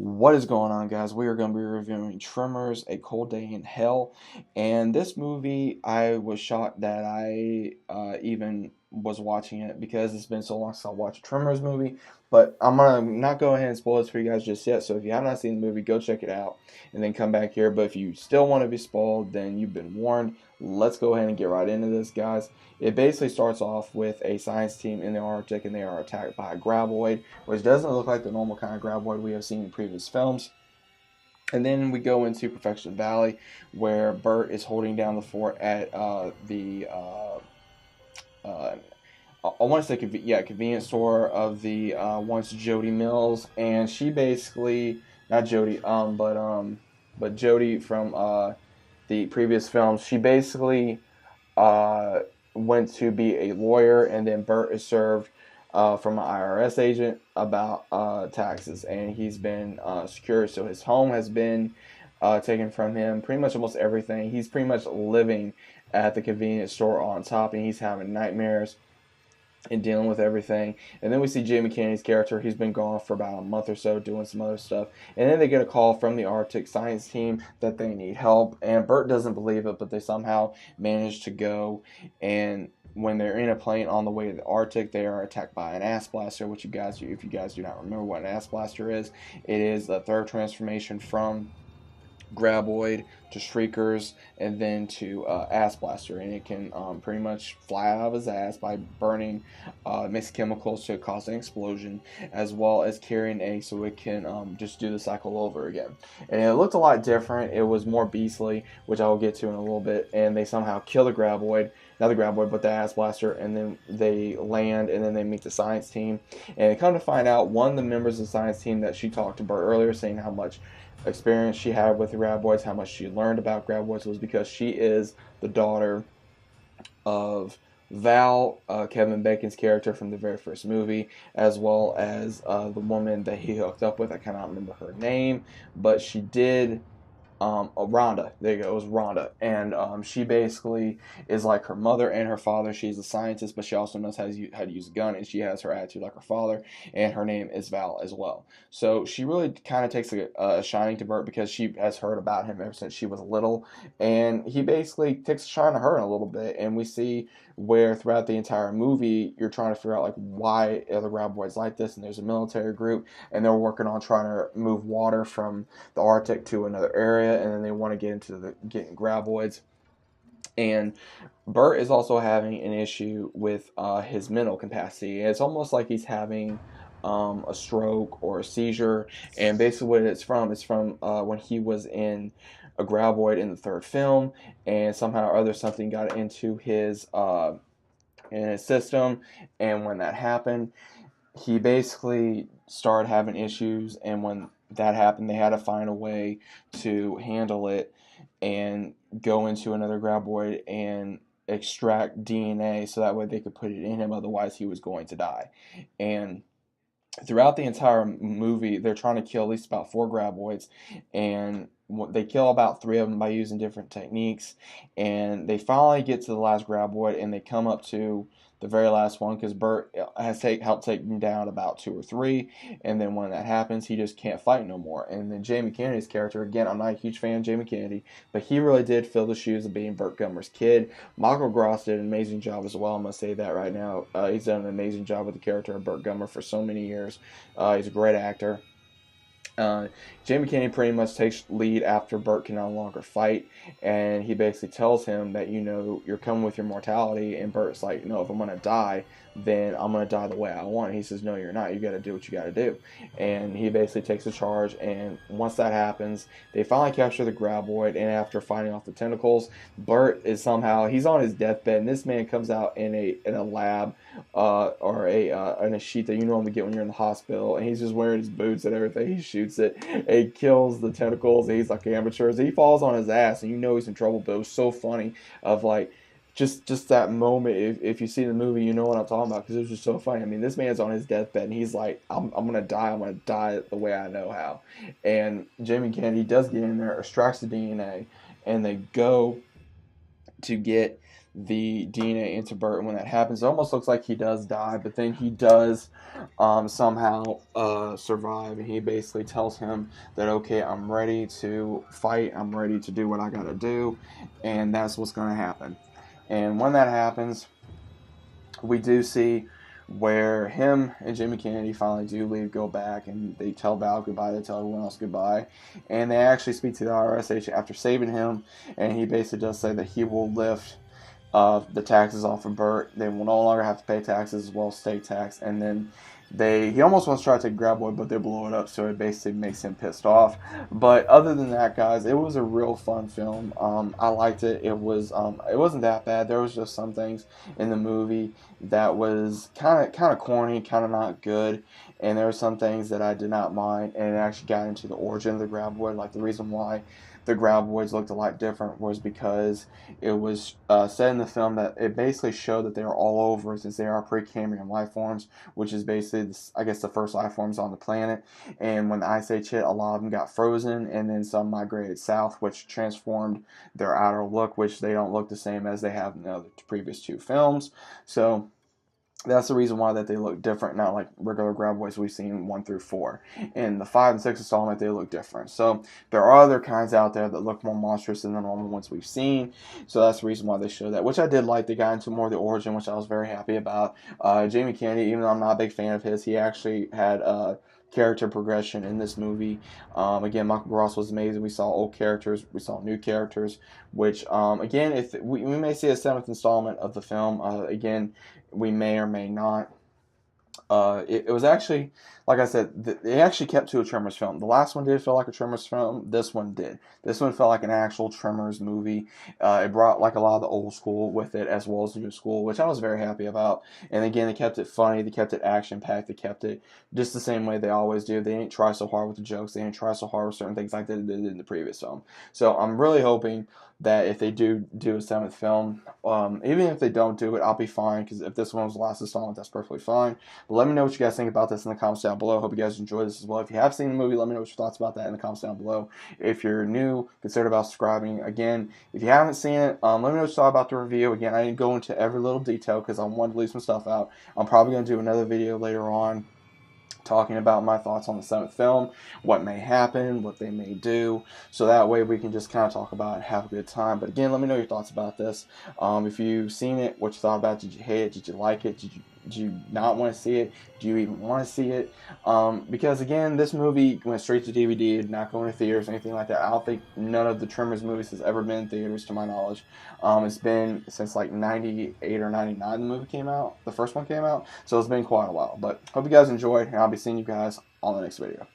What is going on, guys? We are going to be reviewing Tremors, A Cold Day in Hell. And this movie, I was shocked that I even was watching it because it's been so long since I watched a Tremors movie. But I'm going to not go ahead and spoil it for you guys just yet. So if you have not seen the movie, go check it out and then come back here. But if you still want to be spoiled, then you've been warned. Let's go ahead and get right into this, guys. It basically starts off with a science team in the Arctic, and they are attacked by a graboid, which doesn't look like the normal kind of graboid we have seen in previous films. And then we go into Perfection Valley, where Bert is holding down the fort at uh, I want to say convenience store of the once Jody Mills, and she basically not Jody but Jody from the previous films. She basically uh, went to be a lawyer, and then Bert is served from an IRS agent about taxes, and he's been secured. So his home has been taken from him, pretty much almost everything. He's pretty much living at the convenience store on top, and he's having nightmares and dealing with everything. And then we see Jamie Kennedy's character. He's been gone for about a month or so doing some other stuff. And then they get a call from the Arctic science team that they need help. And Bert doesn't believe it, but they somehow manage to go. And when they're in a plane on the way to the Arctic, they are attacked by an ass blaster, which if you guys do not remember what an ass blaster is, it is the third transformation from graboid to shriekers and then to ass blaster, and it can pretty much fly out of his ass by burning mixed chemicals to cause an explosion, as well as carrying eggs so it can just do the cycle over again. And it looked a lot different. It was more beastly, which I will get to in a little bit. And they somehow kill the graboid, not the graboid but the ass blaster, and then they land, and then they meet the science team. And they come to find out one of the members of the science team that she talked to Bert earlier, saying how much experience she had with the graboids, how much she learned about graboids, was because she is the daughter of Val, Kevin Bacon's character from the very first movie, as well as the woman that he hooked up with. I cannot remember her name, but she did Rhonda. There you go. It was Rhonda, and she basically is like her mother and her father. She's a scientist, but she also knows how to use a gun, and she has her attitude like her father. And her name is Val as well. So she really kind of takes a shining to Bert because she has heard about him ever since she was little, and he basically takes a shine to her in a little bit. And we see where throughout the entire movie you're trying to figure out like why are the graboids like this, and there's a military group, and they're working on trying to move water from the Arctic to another area, and then they want to get into getting graboids. And Bert is also having an issue with his mental capacity. It's almost like he's having a stroke or a seizure. And basically, what it's from when he was in a graboid in the third film, and somehow or other something got into in his system. And when that happened, he basically started having issues, and when that happened, they had to find a way to handle it and go into another graboid and extract DNA so that way they could put it in him. Otherwise, he was going to die. And throughout the entire movie, they're trying to kill at least about four graboids, and they kill about three of them by using different techniques. And they finally get to the last graboid, and they come up to the very last one because Bert has helped take him down about two or three. And then when that happens, he just can't fight no more. And then Jamie Kennedy's character, again, I'm not a huge fan of Jamie Kennedy, but he really did fill the shoes of being Bert Gummer's kid. Michael Gross did an amazing job as well. I'm going to say that right now. He's done an amazing job with the character of Bert Gummer for so many years. He's a great actor. Jamie Kennedy pretty much takes lead after Bert can no longer fight, and he basically tells him that, you're coming with your mortality. And Bert's like, no, if I'm gonna die, then I'm gonna die the way I want. He says, no, you're not. You got to do what you got to do. And he basically takes the charge. And once that happens, they finally capture the graboid. And after fighting off the tentacles, Bert is he's on his deathbed, and this man comes out in a lab or in a sheet that you normally get when you're in the hospital, and he's just wearing his boots and everything. He shoots it. He kills the tentacles. He's like amateur. He falls on his ass, and he's in trouble. But it was so funny of like just that moment. If you see the movie, you know what I'm talking about because it was just so funny. I mean, this man's on his deathbed, and he's like, I'm gonna die. I'm gonna die the way I know how. And Jamie Kennedy does get in there, extracts the DNA, and they go to get the DNA into Bert. And when that happens, it almost looks like he does die, but then he does somehow survive. And he basically tells him that, okay, I'm ready to fight, I'm ready to do what I gotta do, and that's what's gonna happen. And when that happens, we do see where him and Jimmy Kennedy finally do leave, go back, and they tell Val goodbye, they tell everyone else goodbye, and they actually speak to the IRS agent after saving him, and he basically does say that he will lift the taxes off of Bert. They will no longer have to pay taxes as well as state tax, and then he almost wants to try to take Graboid, but they blow it up, so it basically makes him pissed off. But other than that, guys, it was a real fun film. I liked it. It wasn't that bad. There was just some things in the movie that was kind of corny, kind of not good, and there were some things that I did not mind. And it actually got into the origin of the Graboid, like the reason why the Graboids looked a lot different was because it was said in the film that it basically showed that they are all over, since they are Precambrian life forms, which is basically, I guess, the first life forms on the planet. And when the Ice Age hit, a lot of them got frozen, and then some migrated south, which transformed their outer look, which they don't look the same as they have in the previous two films. So that's the reason why that they look different, not like regular Graboids we've seen 1 through 4. In the 5 and 6 installment, they look different. So there are other kinds out there that look more monstrous than the normal ones we've seen. So that's the reason why they show that, which I did like. They got into more of the origin, which I was very happy about. Jamie Kennedy, even though I'm not a big fan of his, he actually had character progression in this movie. Again, Michael Ross was amazing. We saw old characters, we saw new characters, which again, if we may see a 7th installment of the film. Again, we may or may not. It was actually, like I said, it actually kept to a Tremors film. The last one did feel like a Tremors film. This one did. This one felt like an actual Tremors movie. It brought like a lot of the old school with it as well as the new school, which I was very happy about. And again, they kept it funny. They kept it action packed. They kept it just the same way they always do. They didn't try so hard with the jokes. They didn't try so hard with certain things like they did in the previous film. So I'm really hoping that if they do a 7th film, even if they don't do it, I'll be fine, because if this one was the last installment, that's perfectly fine. But let me know what you guys think about this in the comments down below. Hope you guys enjoy this as well. If you have seen the movie, let me know what your thoughts about that in the comments down below. If you're new, consider about subscribing. Again, if you haven't seen it, let me know what you thought about the review. Again, I didn't go into every little detail because I wanted to leave some stuff out. I'm probably going to do another video later on talking about my thoughts on the 7th film, what may happen, what they may do, so that way we can just kind of talk about it and have a good time. But again, let me know your thoughts about this. If you've seen it, what you thought about it. Did you hate it? Did you like it? Did you not want to see it? Do you even want to see it? Because again, this movie went straight to DVD, not going to theaters or anything like that. I don't think none of the Tremors movies has ever been in theaters to my knowledge. It's been since like 98 or 99 the movie came out. The first one came out. So it's been quite a while. But hope you guys enjoyed, and I'll be seeing you guys on the next video.